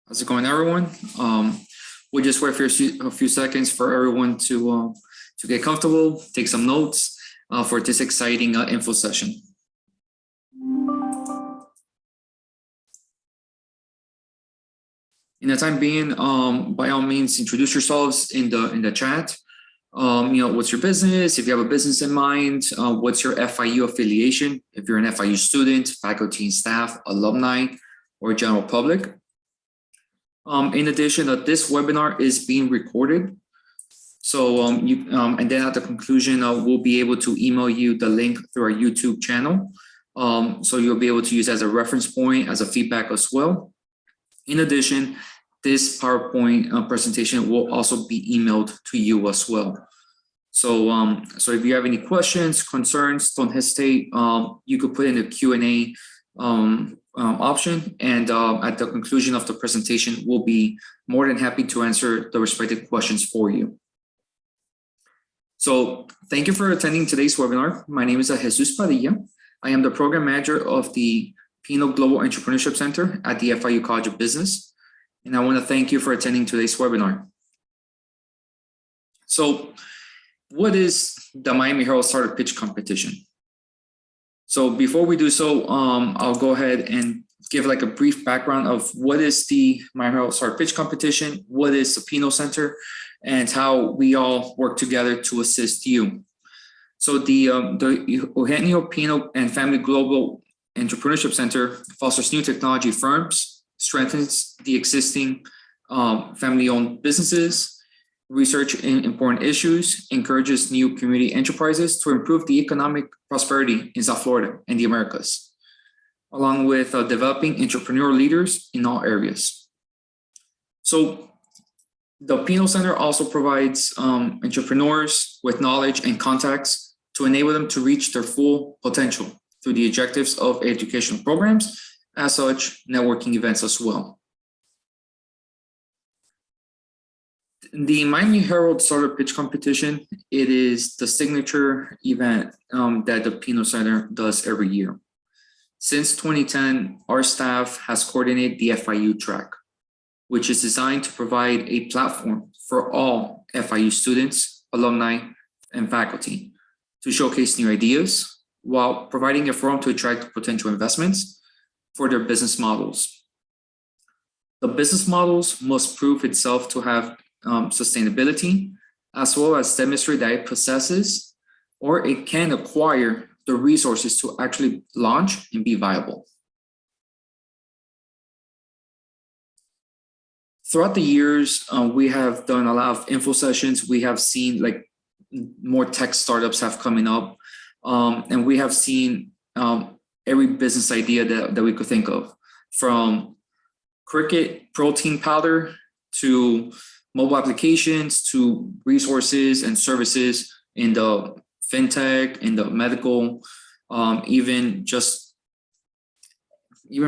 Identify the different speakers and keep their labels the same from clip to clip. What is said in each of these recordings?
Speaker 1: How's it going, everyone? We'll just wait for a few seconds for everyone to get comfortable, take some notes for this exciting info session. In the time being, by all means, introduce yourselves in the chat. What's your business? If you have a business in mind, what's your FIU affiliation? If you're an FIU student, faculty and staff, alumni, or general public. In addition, this webinar is being recorded. So and then at the conclusion, we'll be able to email you the link through our YouTube channel. So you'll be able to use as a reference point, as a feedback as well. In addition, this PowerPoint presentation will also be emailed to you as well. So, so if you have any questions, concerns, don't hesitate. You could put in the Q&A option, and at the conclusion of the presentation, we'll be more than happy to answer the respective questions for you. So thank you for attending today's webinar. My name is Jesus Padilla. I am the program manager of the Pino Global Entrepreneurship Center at the FIU College of Business. And I want to thank you for attending today's webinar. So what is the Miami Herald Startup Pitch Competition? So before we do so, I'll go ahead and give like a brief background of what is the Miami Herald Startup Pitch Competition, what is the Pino Center, and how we all work together to assist you. So the Eugenio Pino and Family Global Entrepreneurship Center fosters new technology firms, strengthens the existing family-owned businesses, research in important issues, encourages new community enterprises to improve the economic prosperity in South Florida and the Americas, along with developing entrepreneurial leaders in all areas. So the Pino Center also provides entrepreneurs with knowledge and contacts to enable them to reach their full potential through the objectives of educational programs, as such, networking events as well. The Miami Herald Startup Pitch Competition, it is the signature event that the Pino Center does every year. Since 2010, our staff has coordinated the FIU track, which is designed to provide a platform for all FIU students, alumni, and faculty to showcase new ideas while providing a forum to attract potential investments for their business models. The business models must prove itself to have sustainability, as well as demonstrate that it possesses or it can acquire the resources to actually launch and be viable. Throughout the years, we have done a lot of info sessions. We have seen like more tech startups have coming up, and we have seen every business idea that we could think of, from cricket protein powder to mobile applications to resources and services in the fintech, in the medical, even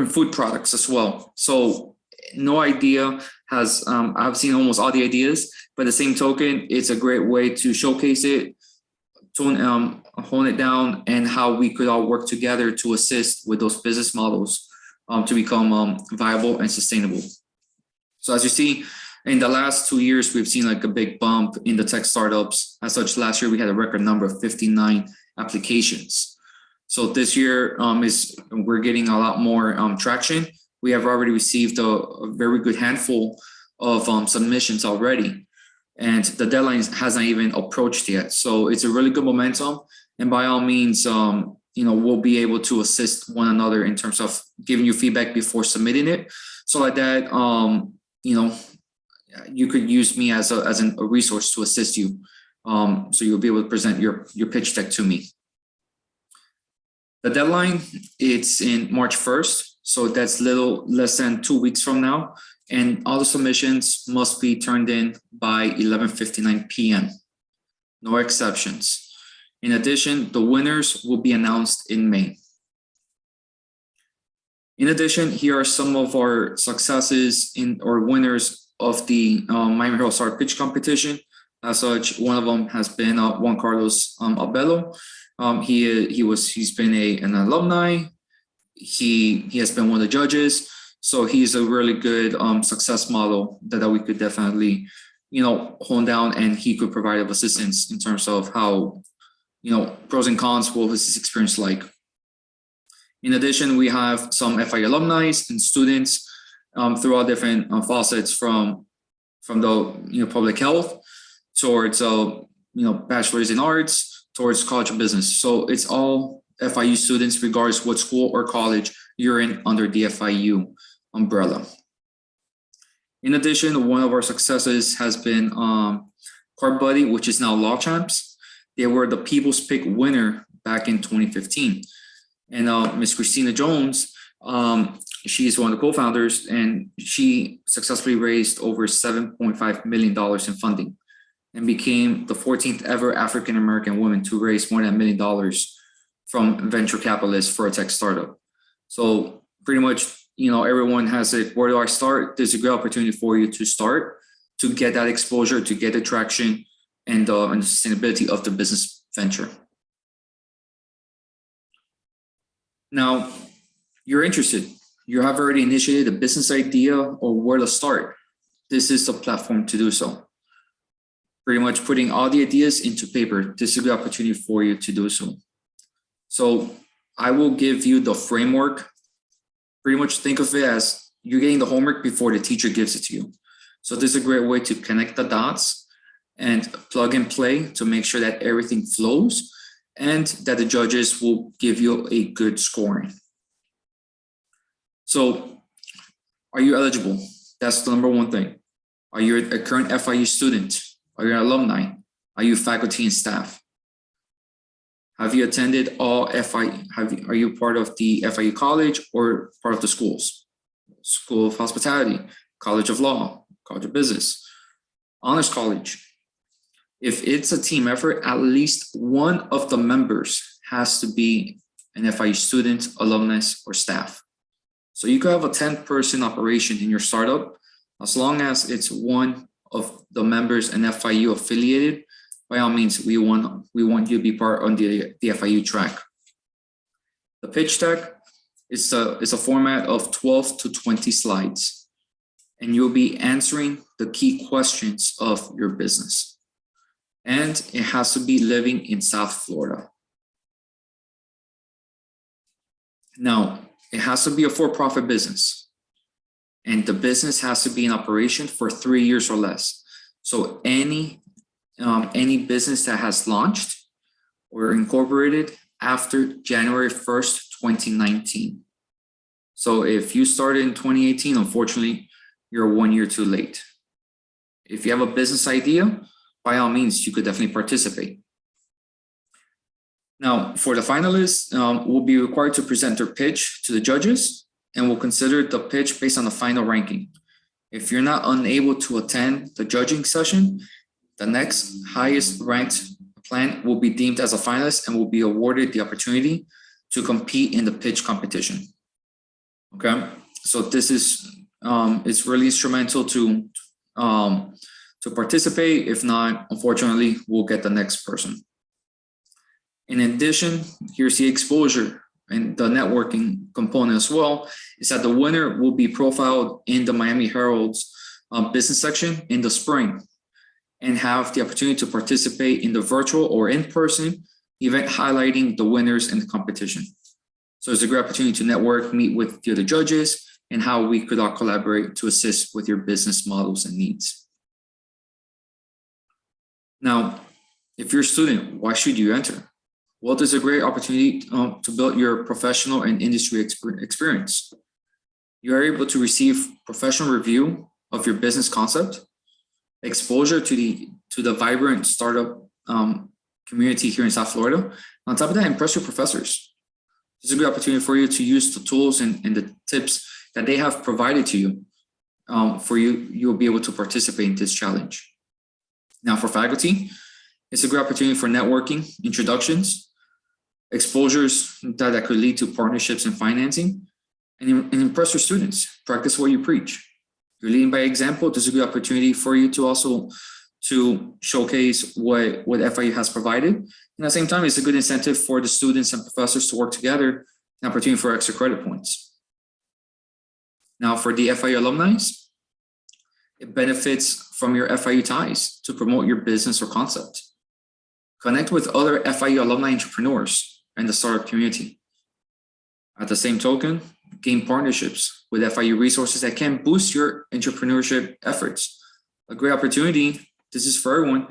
Speaker 1: food products as well. So no idea has, I've seen almost all the ideas, but the same token, it's a great way to showcase it, to hone it down, and how we could all work together to assist with those business models to become viable and sustainable. So as you see, in the last 2 years, we've seen like a big bump in the tech startups. As such, last year we had a record number of 59 applications. So this year we're getting a lot more traction. We have already received a very good handful of submissions already, and the deadline hasn't even approached yet. So it's a really good momentum, and by all means, we'll be able to assist one another in terms of giving you feedback before submitting it, so like that, you could use me as a resource to assist you. So you'll be able to present your pitch deck to me. The deadline, it's in March 1st. So that's little less than 2 weeks from now. And all the submissions must be turned in by 11:59 p.m. No exceptions. In addition, the winners will be announced in May. In addition, here are some of our successes or winners of the Miami Herald Startup Pitch Competition. As such, one of them has been Juan Carlos Abello. He's been an alumni. He has been one of the judges. So he's a really good success model that we could definitely, hone down, and he could provide assistance in terms of how, pros and cons, what was his experience like. In addition, we have some FIU alumni and students throughout different facets from the public health towards bachelor's in arts towards college of business. So it's all FIU students, regardless what school or college you're in under the FIU umbrella. In addition, one of our successes has been Card Buddy, which is now Law Champs. They were the People's Pick winner back in 2015. And Ms. Christina Jones, she's one of the co-founders, and she successfully raised over $7.5 million in funding and became the 14th ever African-American woman to raise more than $1 million from venture capitalists for a tech startup. So pretty much, everyone has it. Where do I start? There's a great opportunity for you to start, to get that exposure, to get the traction and the sustainability of the business venture. Now, you're interested. You have already initiated a business idea or where to start. This is the platform to do so. Pretty much putting all the ideas into paper. This is a good opportunity for you to do so. So I will give you the framework. Pretty much think of it as you're getting the homework before the teacher gives it to you. So this is a great way to connect the dots and plug and play to make sure that everything flows and that the judges will give you a good scoring. So are you eligible? That's the number one thing. Are you a current FIU student? Are you an alumni? Are you faculty and staff? Have you attended all FIU? Are you part of the FIU college or part of the schools? School of Hospitality, College of Law, College of Business, Honors College. If it's a team effort, at least one of the members has to be an FIU student, alumnus, or staff. So you could have a 10-person operation in your startup, as long as it's one of the members and FIU affiliated. By all means, we want you to be part on the FIU track. The pitch deck is a format of 12 to 20 slides, and you'll be answering the key questions of your business. And it has to be living in South Florida. Now, it has to be a for-profit business, and the business has to be in operation for 3 years or less. So any business that has launched or incorporated after January 1st, 2019. So if you started in 2018, unfortunately, you're 1 year too late. If you have a business idea, by all means, you could definitely participate. Now, for the finalists, will be required to present their pitch to the judges, and will consider the pitch based on the final ranking. If you're not unable to attend the judging session, the next highest ranked plan will be deemed as a finalist and will be awarded the opportunity to compete in the pitch competition. Okay, so this is it's really instrumental to participate. If not, unfortunately, we'll get the next person. In addition, here's the exposure and the networking component as well, is that the winner will be profiled in the Miami Herald's business section in the spring and have the opportunity to participate in the virtual or in-person event highlighting the winners in the competition. So it's a great opportunity to network, meet with the other judges, and how we could all collaborate to assist with your business models and needs. Now, if you're a student, why should you enter? Well, there's a great opportunity to build your professional and industry experience. You are able to receive professional review of your business concept, exposure to the vibrant startup community here in South Florida. On top of that, impress your professors. It's a good opportunity for you to use the tools and the tips that they have provided to you. You'll be able to participate in this challenge. Now, for faculty, it's a great opportunity for networking, introductions, exposures that could lead to partnerships and financing, and impress your students. Practice what you preach. You're leading by example. There's a good opportunity for you to also showcase what FIU has provided. And at the same time, it's a good incentive for the students and professors to work together, an opportunity for extra credit points. Now for the FIU alumni, it benefits from your FIU ties to promote your business or concept. Connect with other FIU alumni entrepreneurs and the startup community. At the same token, gain partnerships with FIU resources that can boost your entrepreneurship efforts. A great opportunity, this is for everyone.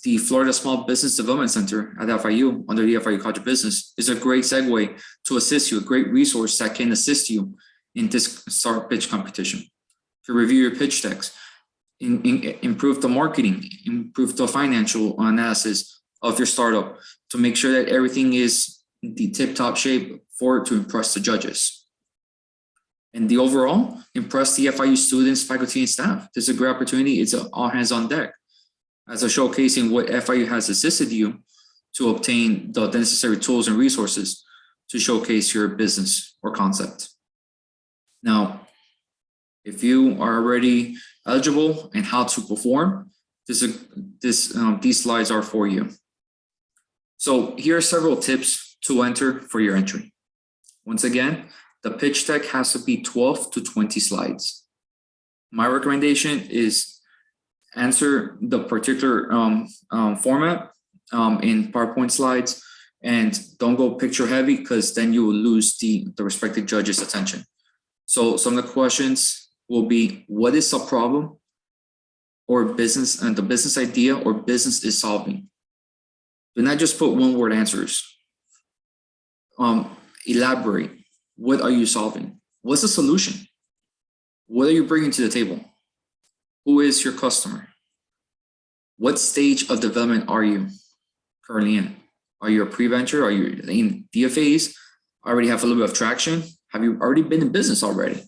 Speaker 1: The Florida Small Business Development Center at FIU under the FIU College of Business is a great segue to assist you, a great resource that can assist you in this startup pitch competition. To review your pitch decks, improve the marketing, improve the financial analysis of your startup to make sure that everything is in the tip-top shape to impress the judges. And the overall, impress the FIU students, faculty, and staff. This is a great opportunity. It's all hands on deck as a showcasing what FIU has assisted you to obtain the necessary tools and resources to showcase your business or concept. Now, if you are already eligible and how to perform, these slides are for you. So here are several tips to enter for your entry. Once again, the pitch deck has to be 12 to 20 slides. My recommendation is answer the particular format in PowerPoint slides and don't go picture heavy because then you will lose the respective judge's attention. So some of the questions will be, what is the problem or business and the business idea or business is solving? Do not just put one word answers. Elaborate. What are you solving? What's the solution? What are you bringing to the table? Who is your customer? What stage of development are you currently in? Are you a pre-venture? Are you in DFAs? Already have a little bit of traction? Have you already been in business already?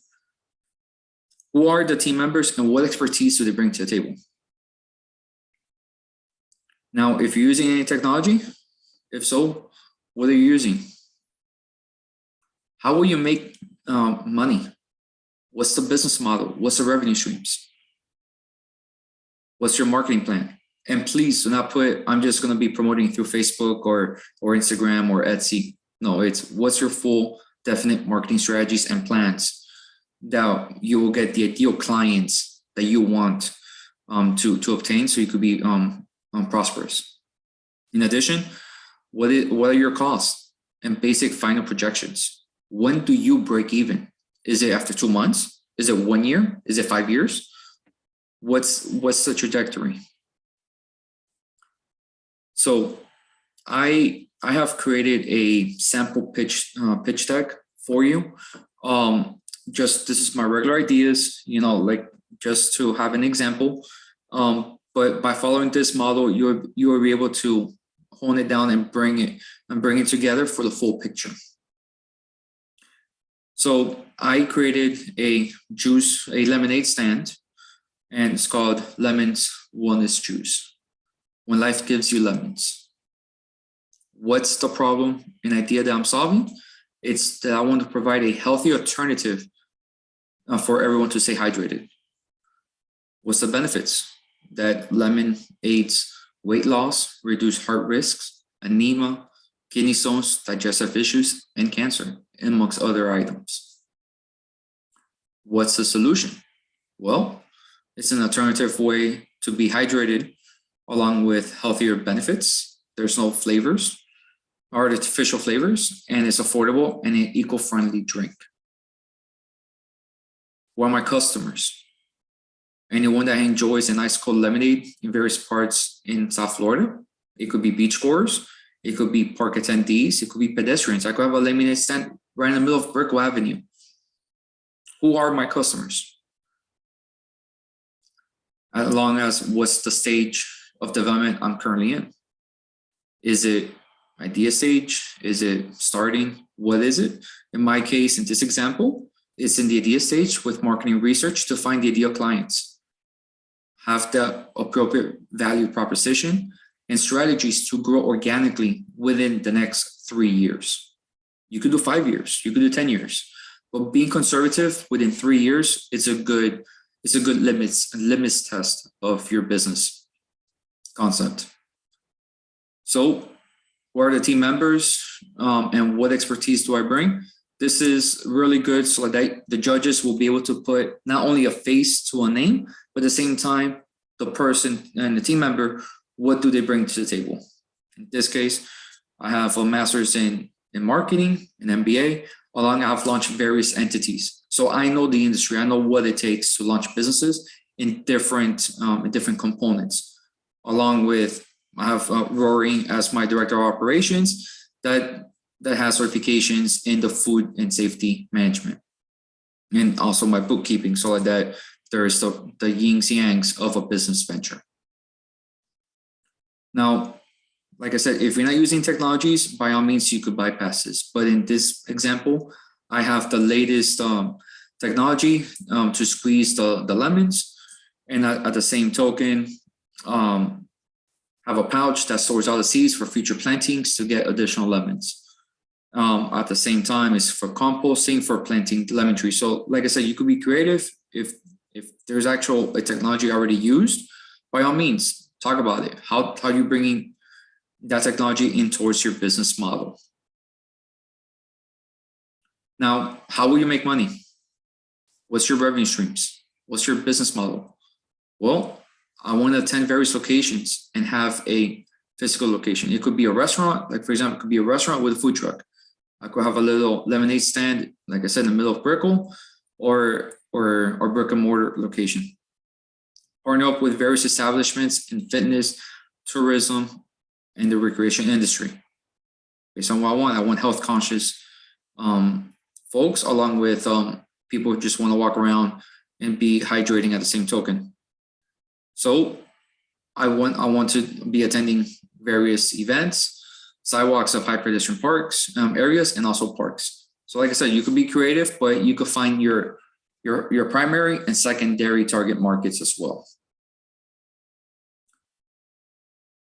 Speaker 1: Who are the team members and what expertise do they bring to the table? Now, if you're using any technology, if so, what are you using? How will you make money? What's the business model? What's the revenue streams? What's your marketing plan? And please do not put, I'm just going to be promoting through Facebook or Instagram or Etsy. No, it's what's your full definite marketing strategies and plans that you will get the ideal clients that you want to obtain so you could be prosperous. In addition, what are your costs and basic final projections? When do you break even? Is it after 2 months? Is it 1 year? Is it 5 years? What's the trajectory? So I have created a sample pitch deck for you. This is my regular ideas, like just to have an example. But by following this model, you will be able to hone it down and bring it together for the full picture. So I created a lemonade stand, and it's called Lemons Wellness Juice. When life gives you lemons. What's the problem and idea that I'm solving? It's that I want to provide a healthy alternative for everyone to stay hydrated. What's the benefits? That lemon aids weight loss, reduce heart risks, anemia, kidney stones, digestive issues, and cancer, amongst other items. What's the solution? Well, it's an alternative way to be hydrated along with healthier benefits. There's no flavors, artificial flavors, and it's affordable and an eco-friendly drink. Who are my customers? Anyone that enjoys an ice cold lemonade in various parts in South Florida. It could be beachgoers, it could be park attendees, it could be pedestrians. I could have a lemonade stand right in the middle of Brickell Avenue. Who are my customers? As long as what's the stage of development I'm currently in. Is it idea stage? Is it starting? What is it? In my case, in this example, it's in the idea stage with marketing research to find the ideal clients. Have the appropriate value proposition and strategies to grow organically within the next 3 years. You could do 5 years, you could do 10 years, but being conservative within 3 years, it's a good limits test of your business concept. So, who are the team members and what expertise do I bring? This is really good so that the judges will be able to put not only a face to a name, but at the same time, the person and the team member, what do they bring to the table? In this case, I have a master's in marketing, an MBA, along I've launched various entities. So I know the industry, I know what it takes to launch businesses in different components. Along with, I have Rory as my director of operations that has certifications in the food and safety management, and also my bookkeeping, so that there is the yings yangs of a business venture. Now, like I said, if you're not using technologies, by all means, you could bypass this. But in this example, I have the latest technology to squeeze the lemons, and at the same token, have a pouch that stores all the seeds for future plantings to get additional lemons. At the same time, it's for composting, for planting lemon trees. So like I said, you could be creative. If there's a technology already used, by all means, talk about it. How are you bringing that technology in towards your business model? Now, how will you make money? What's your revenue streams? What's your business model? Well, I want to attend various locations and have a physical location. It could be a restaurant, like for example, it could be a restaurant with a food truck. I could have a little lemonade stand, like I said, in the middle of Brickell, or brick and mortar location. Partner up with various establishments in fitness, tourism, and the recreation industry. Based on what I want health conscious folks, along with people who just want to walk around and be hydrating at the same token. So I want to be attending various events, sidewalks of high pedestrian parks, areas, and also parks. So like I said, you could be creative, but you could find your primary and secondary target markets as well.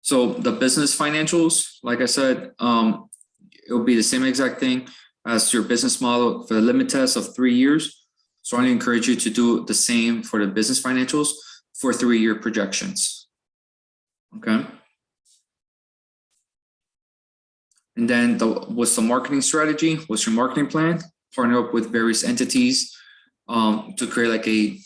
Speaker 1: So the business financials, like I said, it will be the same exact thing as your business model for the limit test of 3 years. So I encourage you to do the same for the business financials for 3-year projections. Okay. And then what's the marketing strategy? What's your marketing plan? Partner up with various entities to create like a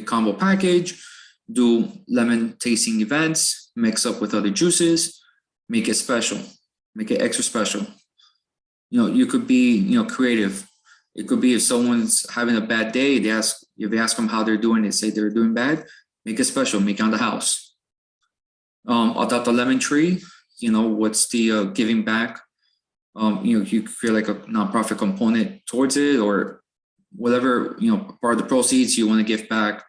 Speaker 1: combo package, do lemon tasting events, mix up with other juices, make it special, make it extra special. You could be, creative. It could be if someone's having a bad day, if you ask them how they're doing, they say they're doing bad, make it special, make it on the house. Adopt a lemon tree, what's the giving back? You create like a nonprofit component towards it, or whatever, part of the proceeds you want to give back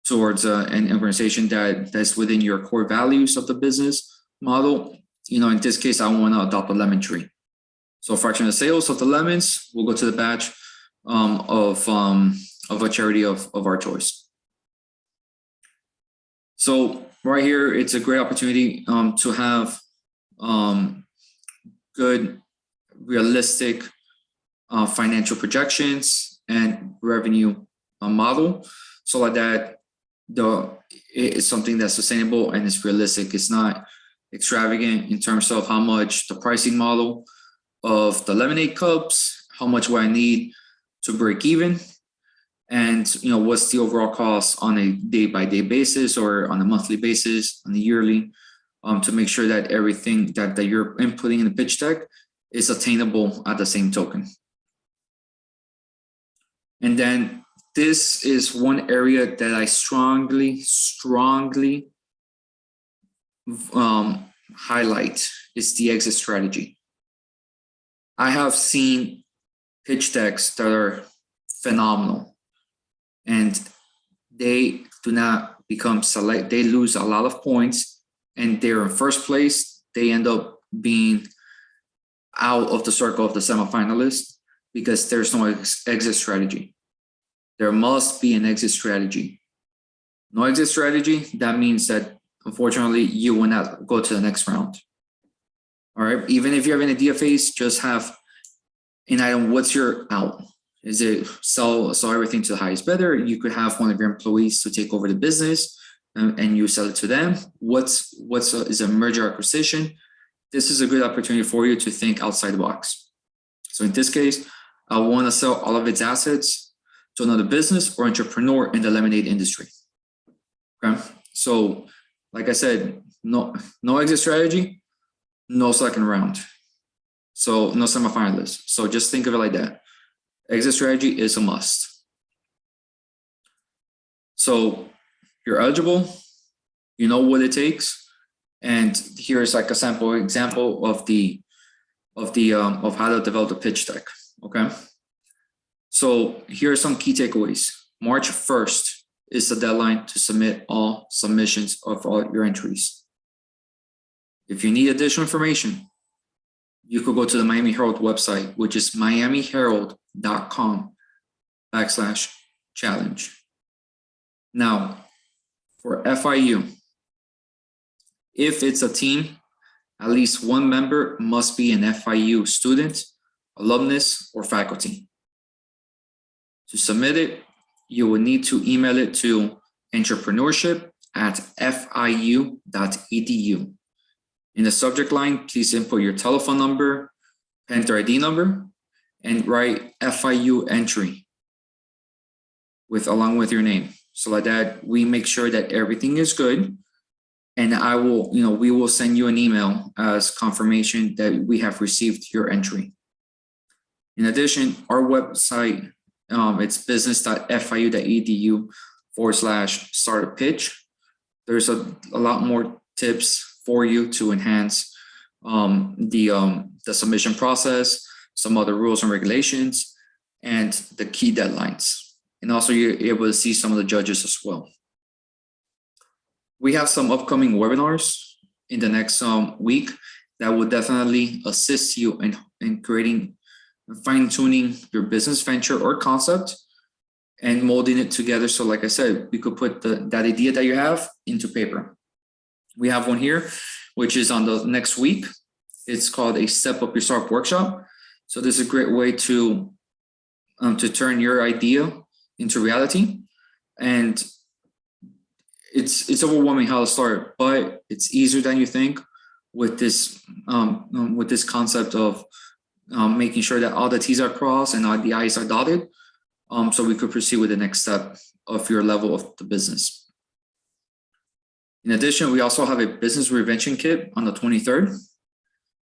Speaker 1: towards an organization that's within your core values of the business model. In this case, I want to adopt a lemon tree. So a fraction of the sales of the lemons will go to the batch of a charity of our choice. So right here, it's a great opportunity to have good, realistic financial projections and revenue model, so that it's something that's sustainable and it's realistic. It's not extravagant in terms of how much the pricing model of the lemonade cups, how much will I need to break even, and what's the overall cost on a day-by-day basis or on a monthly basis, on a yearly, to make sure that everything that you're inputting in the pitch deck is attainable at the same token. And then this is one area that I strongly highlight, is the exit strategy. I have seen pitch decks that are phenomenal, and they do not become select. They lose a lot of points, and they're in first place. They end up being out of the circle of the semifinalists because there's no exit strategy. There must be an exit strategy. No exit strategy, that means that unfortunately you will not go to the next round. All right, even if you're having a DFAs, just have an item. What's your out? Is it sell everything to the highest bidder? You could have one of your employees to take over the business and you sell it to them. Is a merger acquisition? This is a good opportunity for you to think outside the box. So in this case, want to sell all of its assets to another business or entrepreneur in the lemonade industry. Okay, so like I said, no exit strategy, no second round, so no semifinalists. So just think of it like that. Exit strategy is a must. So you're eligible, you know what it takes, and here's like a sample example of how to develop the pitch deck. Okay, so here are some key takeaways. March 1st is the deadline to submit all submissions of all your entries. If you need additional information, you could go to the Miami Herald website, which is miamiherald.com/challenge. Now, for FIU, if it's a team, at least one member must be an FIU student, alumnus, or faculty. To submit it, you will need to email it to entrepreneurship@fiu.edu. In the subject line, please input your telephone number, enter ID number, and write FIU entry along with your name. So like that, we make sure that everything is good. And we will send you an email as confirmation that we have received your entry. In addition, our website, it's business.fiu.edu/start-a-pitch. There's a lot more tips for you to enhance the submission process, some other rules and regulations, and the key deadlines. And also you're able to see some of the judges as well. We have some upcoming webinars in the next week that will definitely assist you in creating, fine-tuning your business venture or concept and molding it together. So like I said, we could put that idea that you have into paper. We have one here, which is on the next week. It's called a Step Up Your Startup Workshop. So this is a great way to turn your idea into reality. And it's overwhelming how to start, but it's easier than you think with this concept of making sure that all the T's are crossed and all the I's are dotted. So we could proceed with the next step of your level of the business. In addition, we also have a business reinvention kit on the 23rd.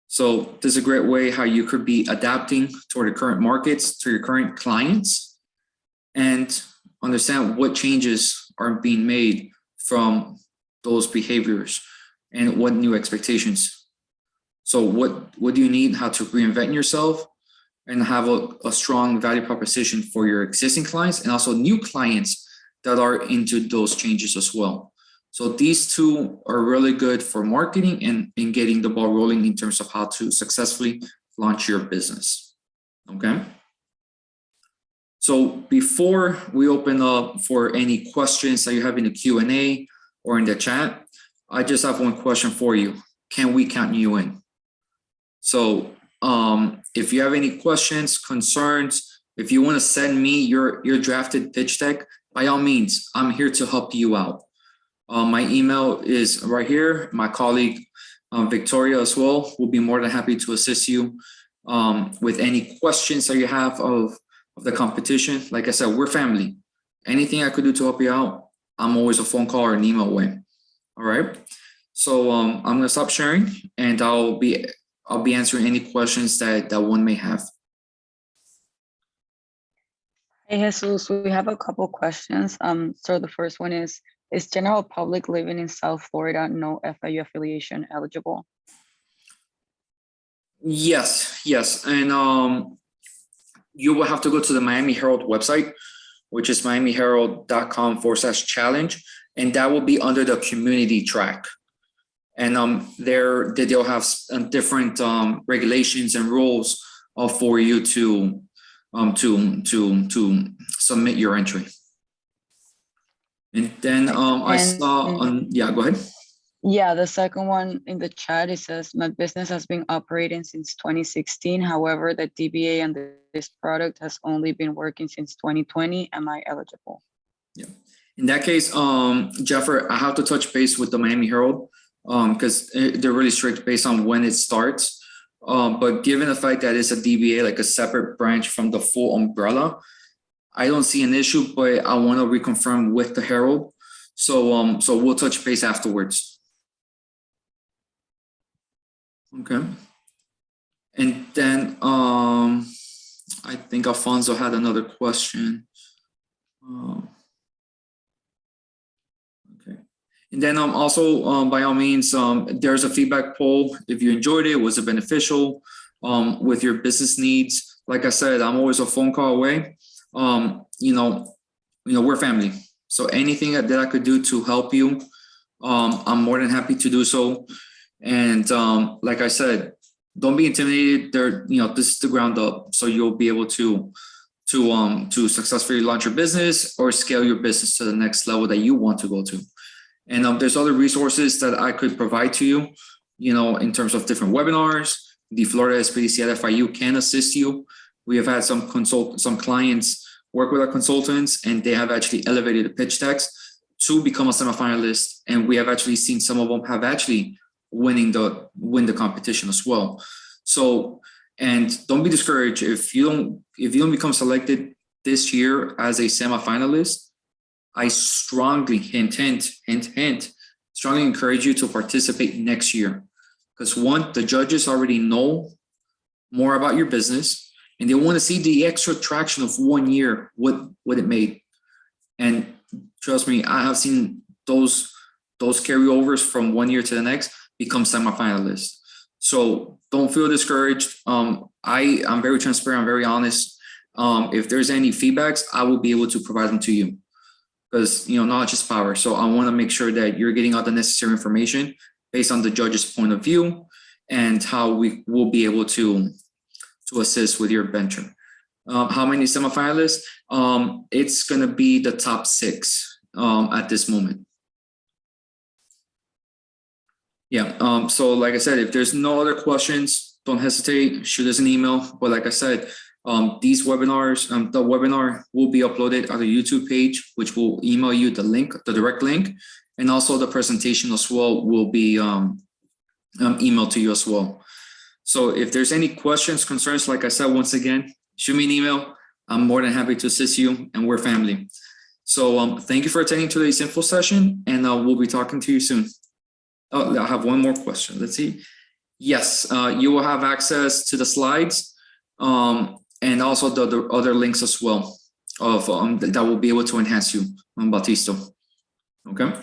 Speaker 1: So this is a great way how you could be adapting toward the current markets, to your current clients, and understand what changes are being made from those behaviors and what new expectations. So what do you need, how to reinvent yourself and have a strong value proposition for your existing clients and also new clients that are into those changes as well. So these two are really good for marketing and in getting the ball rolling in terms of how to successfully launch your business. Okay. So before we open up for any questions that you have in the Q&A or in the chat, I just have one question for you. Can we count you in? So if you have any questions, concerns, if you want to send me your drafted pitch deck, by all means, I'm here to help you out. My email is right here. My colleague, Victoria as well, will be more than happy to assist you with any questions that you have of the competition. Like I said, we're family. Anything I could do to help you out, I'm always a phone call or an email away. All right. So I'm going to stop sharing and I'll be answering any questions that one may have.
Speaker 2: Hey, Jesus, we have a couple questions. So the first one is general public living in South Florida no FIU affiliation eligible?
Speaker 1: Yes. And you will have to go to the Miami Herald website, which is miamiherald.com/challenge. And that will be under the community track. And they'll have different regulations and rules for you to submit your entry. And then I saw yeah, go ahead.
Speaker 2: Yeah, the second one in the chat, it says, my business has been operating since 2016. However, the DBA and this product has only been working since 2020. Am I eligible?
Speaker 1: Yeah. In that case, Jeffrey, I have to touch base with the Miami Herald because they're really strict based on when it starts. But given the fact that it's a DBA, like a separate branch from the full umbrella, I don't see an issue, but I want to reconfirm with the Herald. So we'll touch base afterwards. Okay. And then I think Alfonso had another question. Okay. And then also by all means, there's a feedback poll. If you enjoyed it, was it beneficial with your business needs? Like I said, I'm always a phone call away. We're family. So anything that I could do to help you, I'm more than happy to do so. And like I said, don't be intimidated. This is the ground up, so you'll be able to successfully launch your business or scale your business to the next level that you want to go to. And there's other resources that I could provide to you, in terms of different webinars. The Florida SBDC at FIU can assist you. We have had some clients work with our consultants, and they have actually elevated the pitch decks to become a semifinalist. And we have actually seen some of them have actually win the competition as well. So, and don't be discouraged if you don't become selected this year as a semifinalist. I strongly strongly encourage you to participate next year, because one, the judges already know more about your business, and they want to see the extra traction of 1 year, what it made. And trust me, I have seen those carryovers from 1 year to the next become semifinalists. So don't feel discouraged. I'm very transparent, I'm very honest. If there's any feedbacks, I will be able to provide them to you, because knowledge is power. So I want to make sure that you're getting all the necessary information based on the judge's point of view and how we will be able to assist with your venture. How many semifinalists? It's going to be the top 6 at this moment. Yeah. So like I said, if there's no other questions, don't hesitate, shoot us an email. But like I said, these webinars, the webinar will be uploaded on the YouTube page, which will email you the link, the direct link, and also the presentation as well will be emailed to you as well. So if there's any questions, concerns, like I said, once again, shoot me an email. I'm more than happy to assist you, and we're family. So thank you for attending today's info session, and we'll be talking to you soon. Oh, I have one more question. Let's see. Yes, you will have access to the slides and also the other links as well of that will be able to enhance you, Bautista. Okay.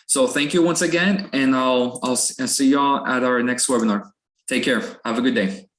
Speaker 1: So thank you once again, and I'll see y'all at our next webinar. Take care. Have a good day.